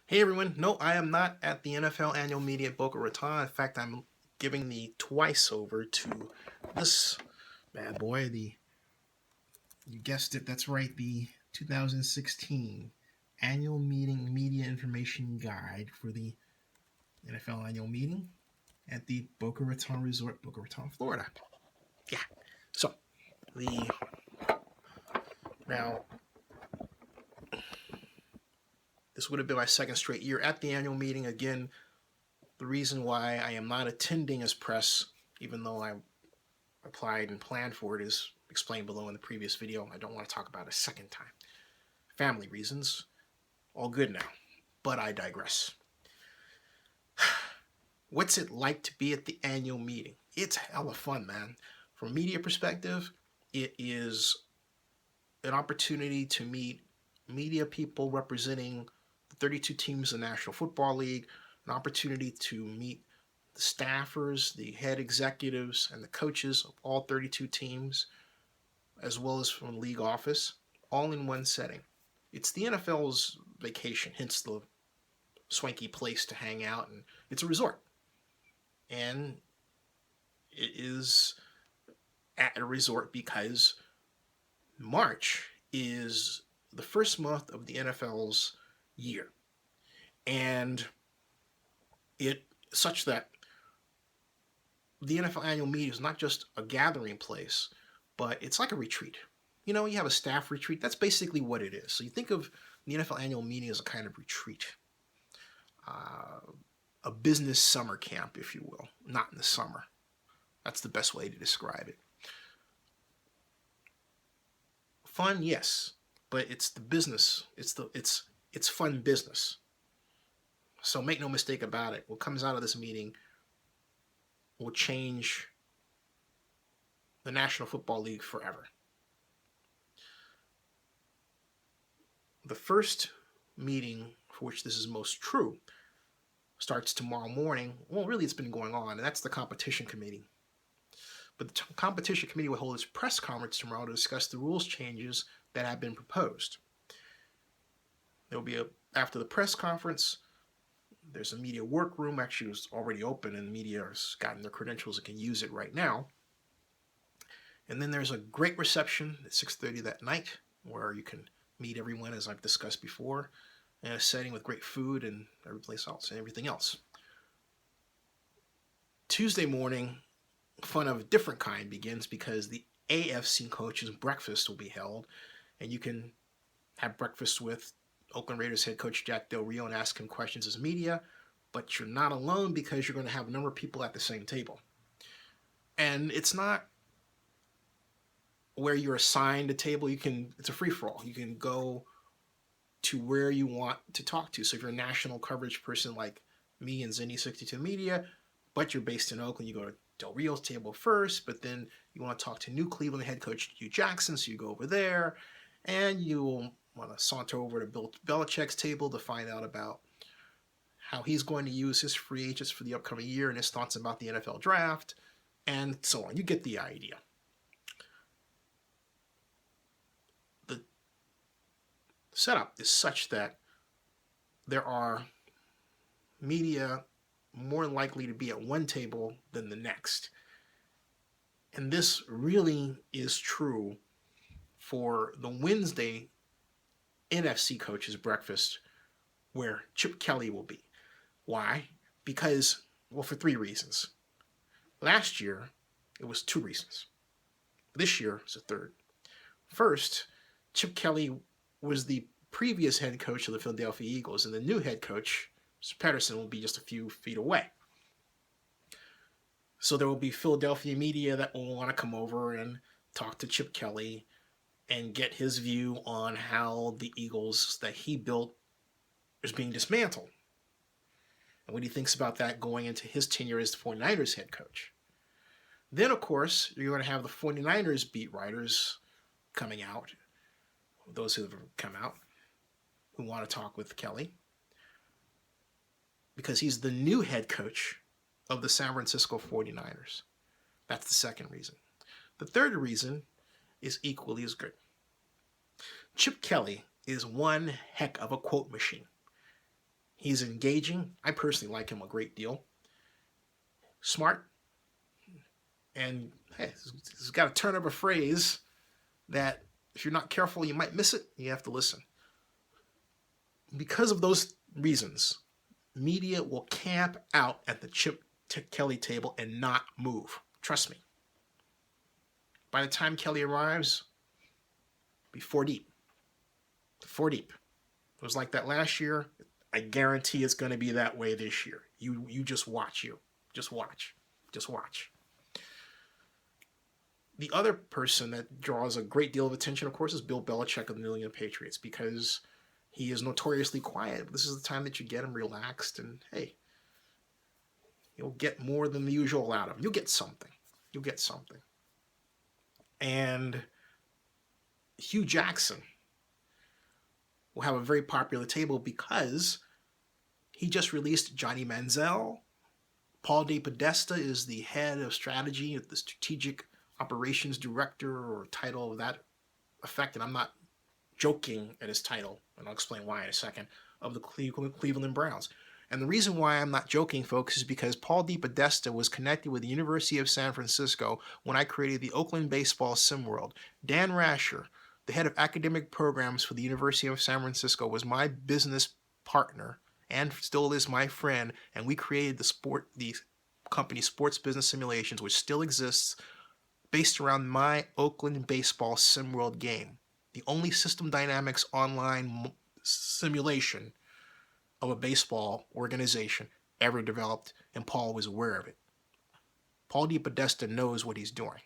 Hey everyone, no, I am not at the NFL annual meeting at Boca Raton. In fact, I'm giving the twice over to this bad boy, you guessed it, that's right, the 2016 annual meeting media information guide for the NFL annual meeting at the Boca Raton Resort, Boca Raton, Florida. Yeah. So, the now this would have been my second straight year at the annual meeting. Again, the reason why I am not attending as press, even though I applied and planned for it, is explained below in the previous video. I don't want to talk about it a second time. Family reasons, all good now, but I digress. What's it like to be at the annual meeting? It's hella fun, man. From a media perspective, it is an opportunity to meet media people representing the 32 teams in the National Football League, an opportunity to meet the staffers, the head executives, and the coaches of all 32 teams, as well as from the league office, all in one setting. It's the NFL's vacation, hence the swanky place to hang out, and it's a resort. And it is at a resort because March is the first month of the NFL's year. And it such that the NFL annual meeting is not just a gathering place, but it's like a retreat. You know, you have a staff retreat. That's basically what it is. So you think of the NFL annual meeting as a kind of retreat, a business summer camp, if you will, not in the summer. That's the best way to describe it. Fun, yes, but it's the business. It's fun business. So make no mistake about it. What comes out of this meeting will change the National Football League forever. The first meeting for which this is most true starts tomorrow morning. Well, really, it's been going on, and that's the competition committee. But the competition committee will hold its press conference tomorrow to discuss the rules changes that have been proposed. There will be after the press conference, there's a media workroom. Actually, it's already open, and the media has gotten their credentials and can use it right now. And then there's a great reception at 6:30 that night where you can meet everyone, as I've discussed before, in a setting with great food and everything else. Tuesday morning, fun of a different kind begins because the AFC coaches breakfast will be held, and you can have breakfast with Oakland Raiders head coach Jack Del Rio and ask him questions as media, but you're not alone because you're going to have a number of people at the same table. And it's not where you're assigned a table. It's a free-for-all. You can go to where you want to talk to. So if you're a national coverage person like me and Zenny 62 Media, but you're based in Oakland, you go to Del Rio's table first, but then you want to talk to New Cleveland head coach Hugh Jackson, so you go over there, and you'll want to saunter over to Bill Belichick's table to find out about how he's going to use his free agents for the upcoming year and his thoughts about the NFL draft, and so on. You get the idea. The setup is such that there are media more likely to be at one table than the next. And this really is true for the Wednesday NFC coaches breakfast where Chip Kelly will be. Why? Because, well, for three reasons. Last year, it was two reasons. This year, it's a third. First, Chip Kelly was the previous head coach of the Philadelphia Eagles, and the new head coach, Mr. Pederson, will be just a few feet away. So there will be Philadelphia media that will want to come over and talk to Chip Kelly and get his view on how the Eagles that he built is being dismantled and what he thinks about that going into his tenure as the 49ers head coach. Then, of course, you're going to have the 49ers beat writers coming out, those who have come out, who want to talk with Kelly, because he's the new head coach of the San Francisco 49ers. That's the second reason. The third reason is equally as good. Chip Kelly is one heck of a quote machine. He's engaging. I personally like him a great deal. Smart. And hey, he's got a turn of a phrase that if you're not careful, you might miss it. You have to listen. Because of those reasons, media will camp out at the Chip Kelly table and not move. Trust me. By the time Kelly arrives, be 4 deep. 4 deep. It was like that last year. I guarantee it's going to be that way this year. You just watch. Just watch. Just watch. The other person that draws a great deal of attention, of course, is Bill Belichick of the New England Patriots, because he is notoriously quiet. This is the time that you get him relaxed, and hey, you'll get more than the usual out of him. You'll get something. You'll get something. And Hugh Jackson will have a very popular table because he just released Johnny Manziel. Paul DePodesta is the head of strategy, the strategic operations director, or title of that effect. And I'm not joking at his title, and I'll explain why in a second, of the Cleveland Browns. And the reason why I'm not joking, folks, is because Paul DePodesta was connected with the University of San Francisco when I created the Oakland Baseball SimWorld. Dan Rasher, the head of academic programs for the University of San Francisco, was my business partner and still is my friend, and we created the company Sports Business Simulations, which still exists, based around my Oakland Baseball SimWorld game. The only System Dynamics online simulation of a baseball organization ever developed, and Paul was aware of it. Paul DePodesta knows what he's doing.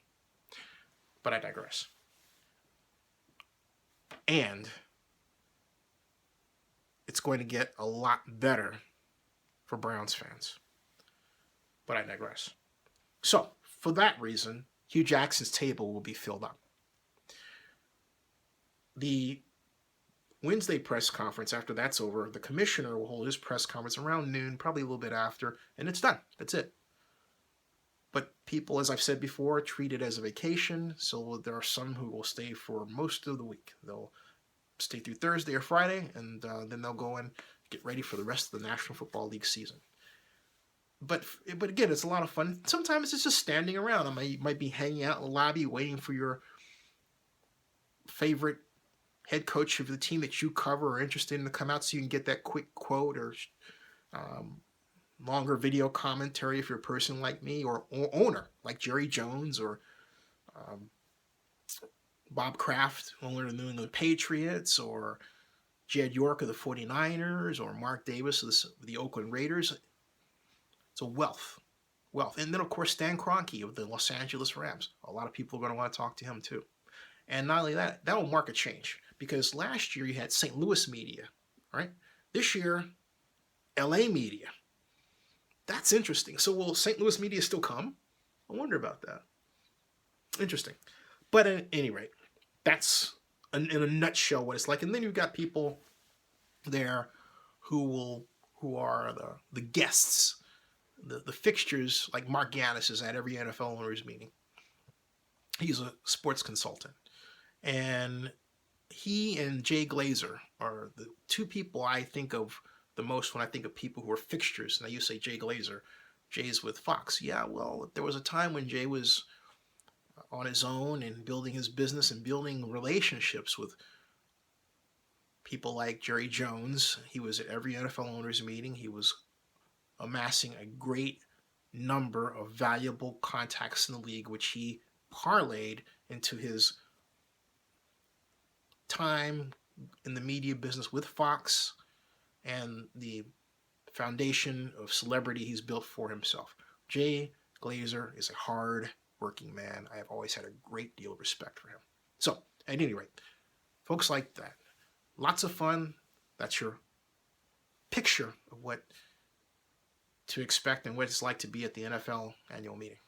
But I digress. And it's going to get a lot better for Browns fans. But I digress. So, for that reason, Hugh Jackson's table will be filled up. The Wednesday press conference, after that's over, the commissioner will hold his press conference around noon, probably a little bit after, and it's done. That's it. But people, as I've said before, treat it as a vacation, so there are some who will stay for most of the week. They'll stay through Thursday or Friday, and then they'll go and get ready for the rest of the National Football League season. But again, it's a lot of fun. Sometimes it's just standing around. You might be hanging out in the lobby waiting for your favorite head coach of the team that you cover or interested in to come out so you can get that quick quote or longer video commentary if you're a person like me, or owner like Jerry Jones or Bob Kraft, owner of the New England Patriots, or Jed York of the 49ers, or Mark Davis of the Oakland Raiders. It's a wealth. And then, of course, Stan Kroenke of the Los Angeles Rams. A lot of people are going to want to talk to him, too. And not only that, that will mark a change. Because last year you had St. Louis media, right? This year, LA media. That's interesting. So will St. Louis media still come? I wonder about that. Interesting. But at any rate, that's in a nutshell what it's like. And then you've got people there who are the guests, the fixtures, like Mark Gannis is at every NFL owners meeting. He's a sports consultant. And he and Jay Glazer are the two people I think of the most when I think of people who are fixtures. Now you say Jay Glazer. Jay's with Fox. Yeah, well, there was a time when Jay was on his own and building his business and building relationships with people like Jerry Jones. He was at every NFL owners meeting. He was amassing a great number of valuable contacts in the league, which he parlayed into his time in the media business with Fox and the foundation of celebrity he's built for himself. Jay Glazer is a hard-working man. I have always had a great deal of respect for him. So, at any rate, folks like that. Lots of fun. That's your picture of what to expect and what it's like to be at the NFL annual meeting.